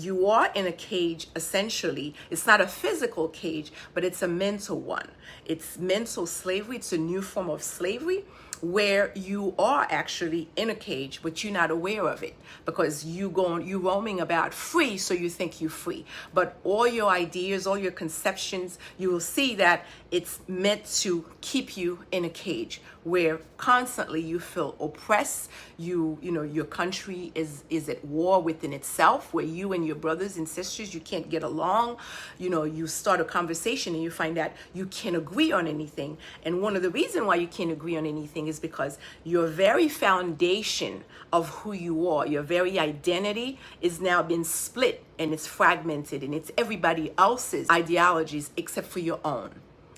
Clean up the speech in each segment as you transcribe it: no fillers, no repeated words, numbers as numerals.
you are in a cage, essentially. It's not a physical cage, but it's a mental one. It's mental slavery. It's a new form of slavery where you are actually in a cage, but you're not aware of it because you roaming about free, so you think you're free. But all your ideas, all your conceptions, you will see that it's meant to keep you in a cage where constantly you feel oppressed. You know your country is at war within itself, where you and your brothers and sisters, you can't get along. You start a conversation and you find that you can't agree on anything. And one of the reasons why you can't agree on anything is because your very foundation of who you are, your very identity, is now been split and it's fragmented, and it's everybody else's ideologies except for your own.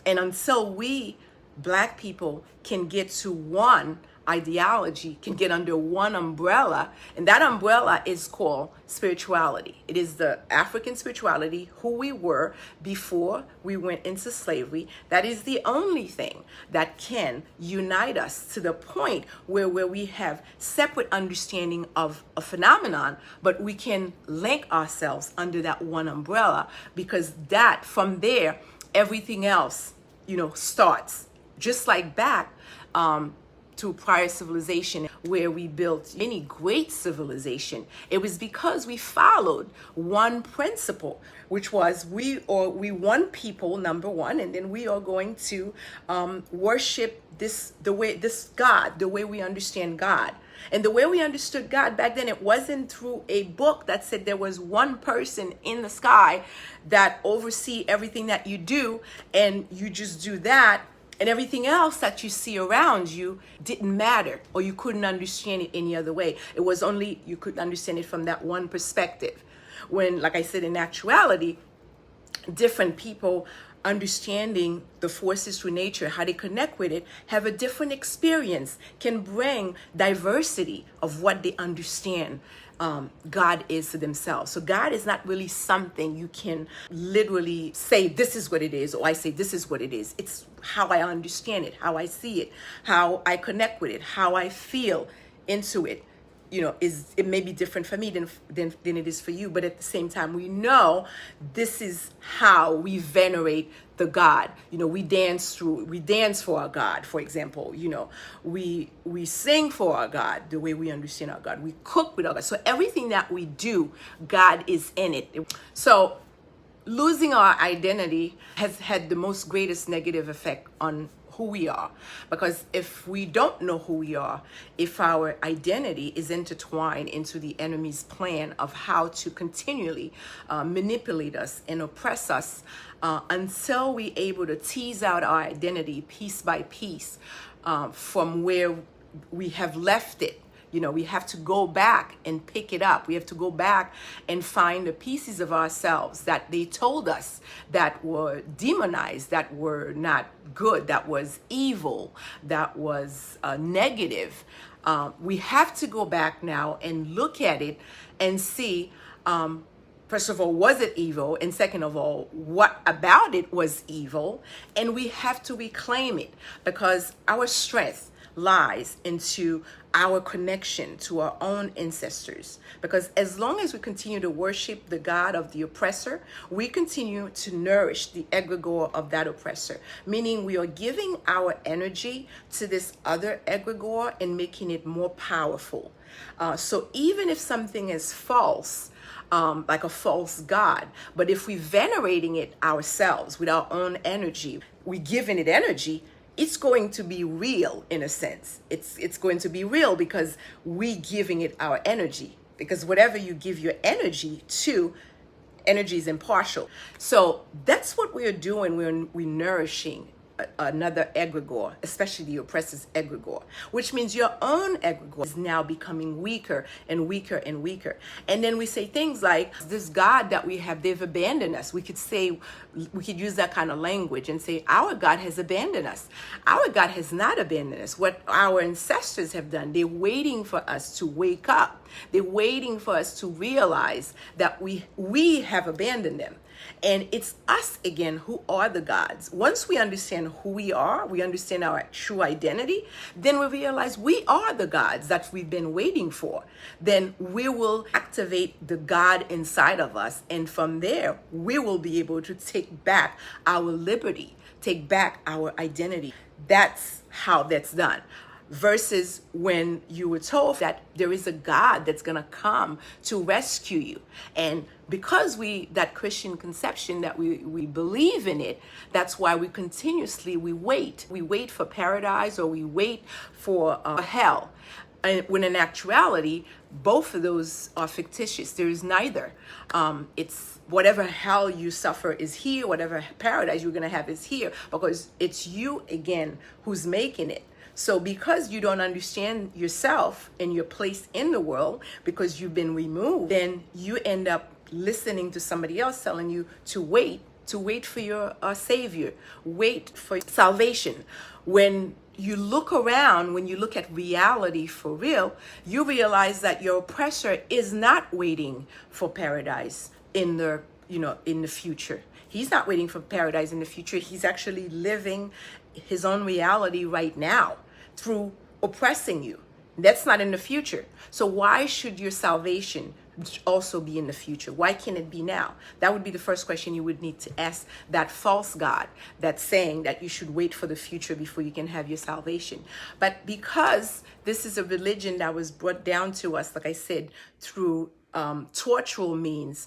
And until we Black people can get to one ideology, can get under one umbrella, and that umbrella is called spirituality. It is the African spirituality, who we were before we went into slavery. That is the only thing that can unite us to the point where we have separate understanding of a phenomenon, but we can link ourselves under that one umbrella, because that, from there, everything else, starts. Just like back to prior civilization, where we built any great civilization, it was because we followed one principle, which was we one people, number one, and then we are going to worship this God, the way we understand God. And the way we understood God back then, it wasn't through a book that said there was one person in the sky that oversee everything that you do, and you just do that. And everything else that you see around you didn't matter, or you couldn't understand it any other way. It was only you could understand it from that one perspective. When, like I said, in actuality, different people understanding the forces through nature, how they connect with it, have a different experience, can bring diversity of what they understand God is to themselves. So God is not really something you can literally say, this is what it is, or I say, this is what it is. It's how I understand it, how I see it, how I connect with it, how I feel into it. It may be different for me than it is for you, but at the same time, we know this is how we venerate the God. We dance for our God, for example. We sing for our God the way we understand our God. We cook with our God. So everything that we do, God is in it. So losing our identity has had the most greatest negative effect on who we are, because if we don't know who we are, if our identity is intertwined into the enemy's plan of how to continually manipulate us and oppress us, until we're able to tease out our identity piece by piece from where we have left it. We have to go back and pick it up. We have to go back and find the pieces of ourselves that they told us that were demonized, that were not good, that was evil, that was negative. We have to go back now and look at it and see, first of all, was it evil? And second of all, what about it was evil? And we have to reclaim it, because our strength lies into our connection to our own ancestors. Because as long as we continue to worship the God of the oppressor, we continue to nourish the egregore of that oppressor, meaning we are giving our energy to this other egregore and making it more powerful. So even if something is false, like a false God, but if we're venerating it ourselves with our own energy, we're giving it energy, it's going to be real in a sense. It's going to be real because we giving it our energy. Because whatever you give your energy to, energy is impartial. So that's what we're doing when we're nourishing another egregore, especially the oppressor's egregore, which means your own egregore is now becoming weaker and weaker and weaker. And then we say things like, this God that we have, they've abandoned us. We could use that kind of language and say, our God has abandoned us. Our God has not abandoned us. What our ancestors have done, they're waiting for us to wake up. They're waiting for us to realize that we have abandoned them. And it's us again who are the gods. Once we understand understand who we are, we understand our true identity, then we realize we are the gods that we've been waiting for. Then we will activate the God inside of us. And from there, we will be able to take back our liberty, take back our identity. That's how that's done. Versus when you were told that there is a God that's going to come to rescue you. And because that Christian conception that we believe in it, that's why we wait. We wait for paradise, or we wait for hell. And when in actuality, both of those are fictitious. There is neither. It's whatever hell you suffer is here, whatever paradise you're going to have is here, because it's you again who's making it. So because you don't understand yourself and your place in the world, because you've been removed, then you end up listening to somebody else telling you to wait for your savior, wait for salvation. When you look around, when you look at reality for real, you realize that your oppressor is not waiting for paradise in the future. He's not waiting for paradise in the future. He's actually living his own reality right now through oppressing you. That's not in the future. So why should your salvation also be in the future? Why can't it be now? That would be the first question you would need to ask that false God that's saying that you should wait for the future before you can have your salvation. But because this is a religion that was brought down to us, like I said, through tortural means,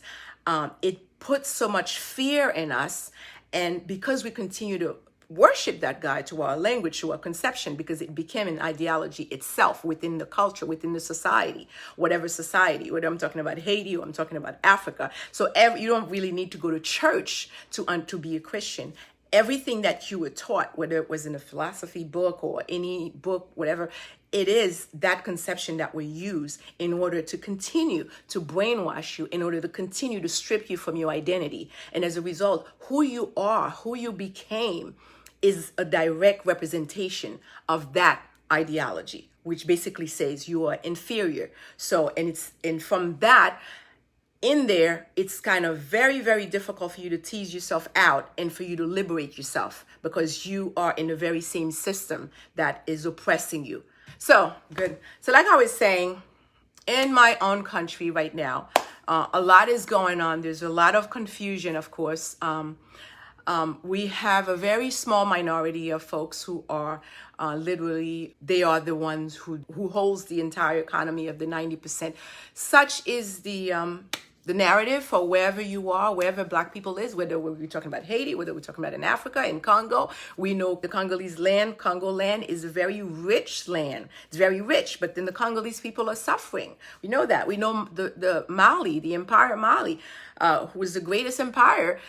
it puts so much fear in us. And because we continue to worship that God to our language, to our conception, because it became an ideology itself within the culture, within the society, whatever society, whether I'm talking about Haiti or I'm talking about Africa. So you don't really need to go to church to be a Christian. Everything that you were taught, whether it was in a philosophy book or any book, whatever, it is that conception that we use in order to continue to brainwash you, in order to continue to strip you from your identity. And as a result, who you are, who you became, is a direct representation of that ideology, which basically says you are inferior. So, and from that, in there, it's kind of very, very difficult for you to tease yourself out and for you to liberate yourself, because you are in the very same system that is oppressing you. So, good. So like I was saying, in my own country right now, a lot is going on. There's a lot of confusion, of course. We have a very small minority of folks who are literally, they are the ones who holds the entire economy of the 90%. Such is the narrative for wherever you are, wherever Black people is, whether we're talking about Haiti, whether we're talking about in Africa, in Congo. We know the Congolese land, Congo land, is a very rich land. It's very rich, but then the Congolese people are suffering. We know that. We know the Mali, the Empire Mali, who was the greatest empire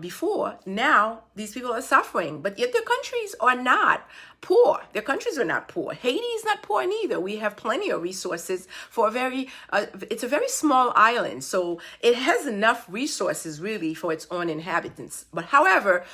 before. Now, these people are suffering, but yet their countries are not poor. Their countries are not poor. Haiti is not poor neither. We have plenty of resources for it's a very small island, so it has enough resources really for its own inhabitants. But however,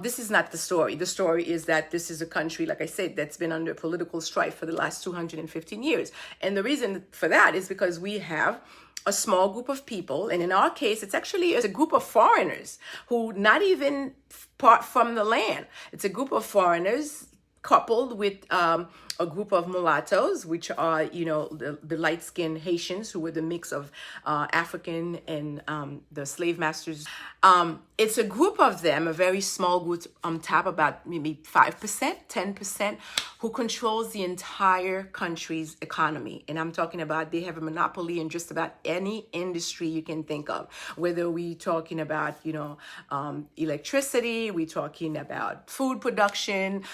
this is not the story. The story is that this is a country, like I said, that's been under political strife for the last 215 years. And the reason for that is because we have a small group of people, and in our case, it's a group of foreigners who not even part from the land. It's a group of foreigners coupled with a group of mulattoes, which are, the light-skinned Haitians who were the mix of African and the slave masters. It's a group of them, a very small group on top, about maybe 5%, 10%, who controls the entire country's economy. And I'm talking about, they have a monopoly in just about any industry you can think of. Whether we're talking about, electricity, we're talking about food production,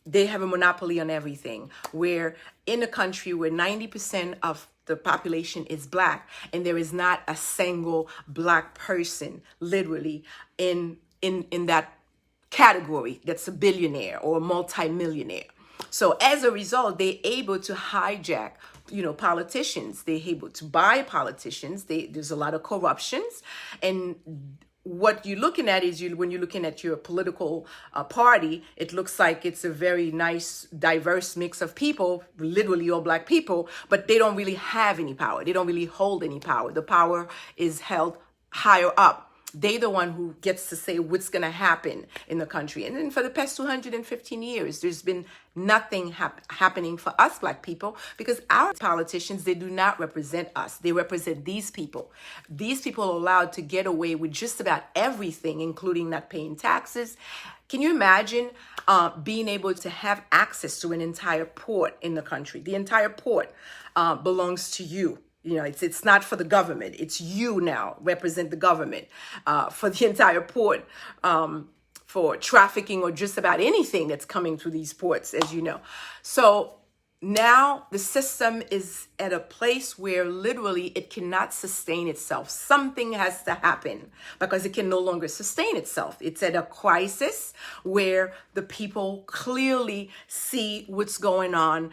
they have a monopoly on everything. We're in a country where 90% of the population is Black, and there is not a single Black person literally in that category that's a billionaire or a multimillionaire. So as a result, they're able to hijack politicians. They're able to buy politicians. There's a lot of corruptions. And what you're looking at is when you're looking at your political party, it looks like it's a very nice, diverse mix of people, literally all Black people, but they don't really have any power. They don't really hold any power. The power is held higher up They the one who gets to say what's going to happen in the country. And then for the past 215 years, there's been nothing happening for us Black people, because our politicians, they do not represent us. They represent these people. These people are allowed to get away with just about everything, including not paying taxes. Can you imagine being able to have access to an entire port in the country? The entire port belongs to you. You know, it's not for the government. It's you now represent the government for the entire port, for trafficking or just about anything that's coming through these ports, as you know. So now the system is at a place where literally it cannot sustain itself. Something has to happen because it can no longer sustain itself. It's at a crisis where the people clearly see what's going on.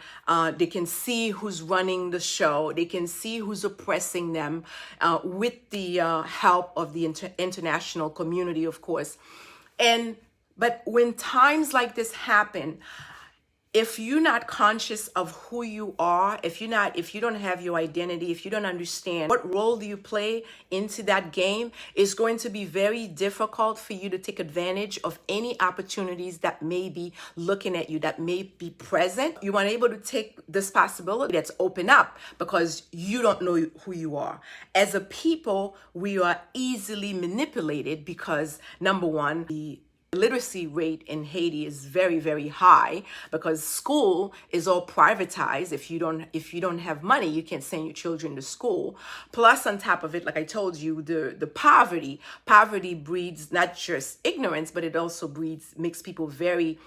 They can see who's running the show. They can see who's oppressing them with the help of the international community, of course. But when times like this happen, if you're not conscious of who you are, if you don't have your identity, if you don't understand what role do you play into that game, it's going to be very difficult for you to take advantage of any opportunities that may be looking at you, that may be present. You aren't able to take this possibility that's open up because you don't know who you are. As a people, we are easily manipulated because, number one, the literacy rate in Haiti is very, very high because school is all privatized. If you don't have money, you can't send your children to school. Plus, on top of it, like I told you, the poverty breeds not just ignorance, but it also makes people very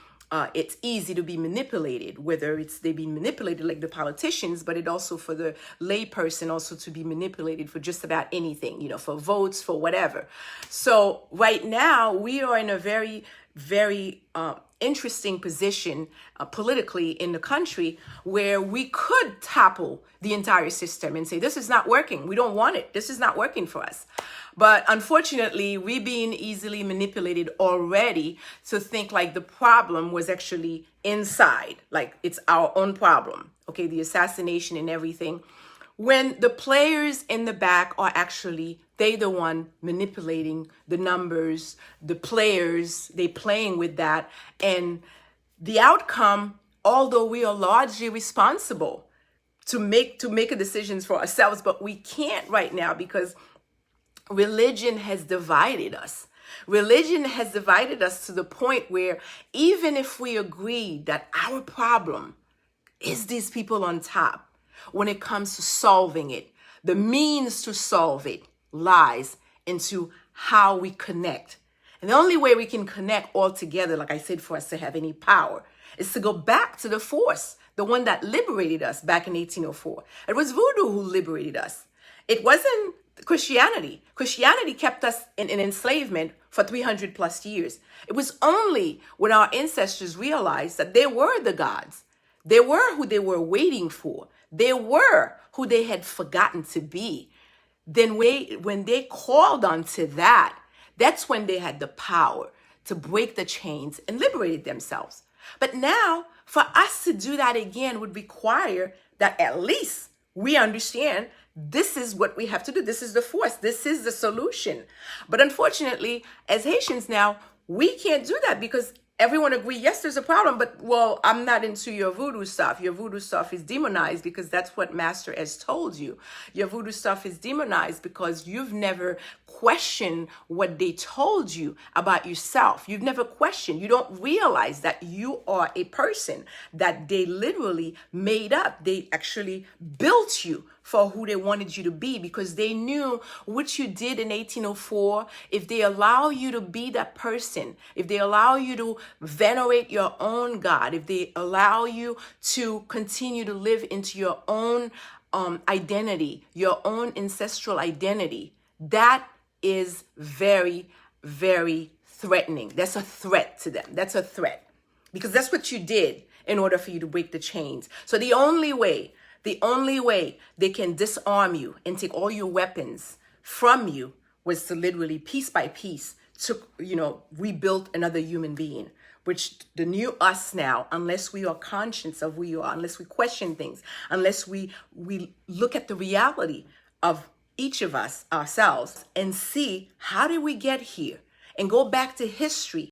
it's easy to be manipulated, whether they be manipulated like the politicians, but it also for the layperson also to be manipulated for just about anything, you know, for votes, for whatever. So right now we are in a very, very interesting position politically in the country where we could topple the entire system and say, this is not working. We don't want it. This is not working for us. But unfortunately, we're being easily manipulated already to think like the problem was actually inside, like it's our own problem. Okay, the assassination and everything. When the players in the back are actually, they the one manipulating the numbers, the players, they playing with that. And the outcome, although we are largely responsible to make decisions for ourselves, but we can't right now because religion has divided us. Religion has divided us to the point where even if we agree that our problem is these people on top, when it comes to solving it, the means to solve it lies into how we connect. And the only way we can connect all together, like I said, for us to have any power, is to go back to the force, the one that liberated us back in 1804. It was voodoo who liberated us. It wasn't Christianity. Christianity kept us in enslavement for 300 plus years. It was only when our ancestors realized that they were the gods. They were who they were waiting for. They were who they had forgotten to be. Then when they called onto that, that's when they had the power to break the chains and liberate themselves. But now, for us to do that again would require that at least we understand this is what we have to do. This is the force. This is the solution. But unfortunately, as Haitians now, we can't do that because everyone agrees, yes, there's a problem, but, well, I'm not into your voodoo stuff. Your voodoo stuff is demonized because that's what Master has told you. Your voodoo stuff is demonized because you've never questioned what they told you about yourself. You've never questioned. You don't realize that you are a person that they literally made up. They actually built you for who they wanted you to be because they knew what you did in 1804. If they allow you to be that person, if they allow you to venerate your own God, if they allow you to continue to live into your own identity, your own ancestral identity, that is very, very threatening. That's a threat to them. That's a threat because that's what you did in order for you to break the chains. So the only way they can disarm you and take all your weapons from you was to literally piece by piece to, rebuild another human being, which the new us now, unless we are conscious of who you are, unless we question things, unless we look at the reality of each of us ourselves and see how did we get here and go back to history